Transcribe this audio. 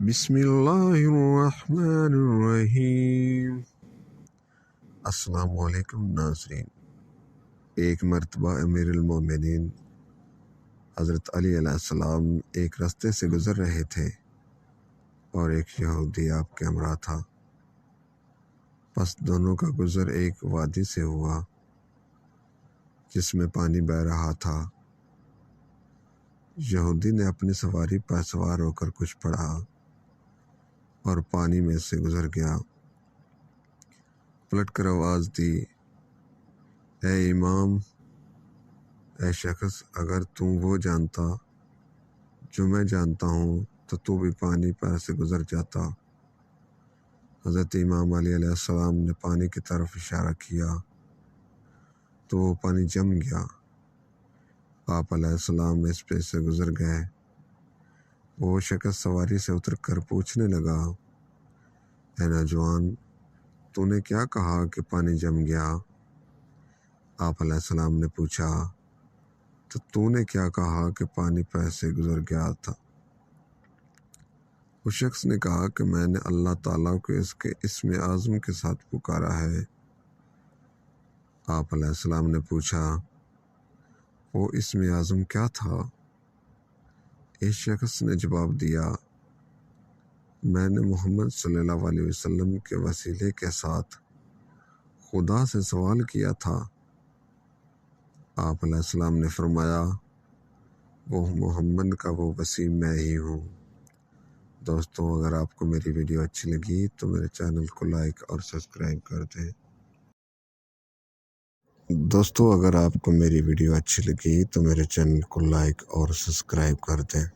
بسم اللہ الرحمن الرحیم۔ السلام علیکم ناظرین۔ ایک مرتبہ امیر المومنین حضرت علی علیہ السلام ایک راستے سے گزر رہے تھے اور ایک یہودی آپ کے ہمراہ تھا۔ پس دونوں کا گزر ایک وادی سے ہوا جس میں پانی بہہ رہا تھا۔ یہودی نے اپنی سواری پر سوار ہو کر کچھ پڑھا اور پانی میں سے گزر گیا۔ پلٹ کر آواز دی، اے امام، اے شخص، اگر تم وہ جانتا جو میں جانتا ہوں تو بھی پانی پر سے گزر جاتا۔ حضرت امام علی علیہ السلام نے پانی کی طرف اشارہ کیا تو وہ پانی جم گیا۔ آپ علیہ السلام اس پہ سے گزر گئے۔ وہ شخص سواری سے اتر کر پوچھنے لگا، اے نوجوان، تو نے کیا کہا کہ پانی جم گیا؟ آپ علیہ السلام نے پوچھا، تو نے کیا کہا کہ پانی پہ سے گزر گیا تھا؟ اس شخص نے کہا کہ میں نے اللہ تعالیٰ کو اس کے اسم اعظم کے ساتھ پکارا ہے۔ آپ علیہ السلام نے پوچھا، وہ اسم اعظم کیا تھا؟ اس شخص نے جواب دیا، میں نے محمد صلی اللہ علیہ وسلم کے وسیلے کے ساتھ خدا سے سوال کیا تھا۔ آپ علیہ السلام نے فرمایا، وہ محمد کا وہ وسیع میں ہی ہوں۔ دوستوں، اگر آپ کو میری ویڈیو اچھی لگی تو میرے چینل کو لائک اور سبسکرائب کر دیں۔ دوستوں، اگر آپ کو میری ویڈیو اچھی لگی تو میرے چینل کو لائک اور سبسکرائب کر دیں۔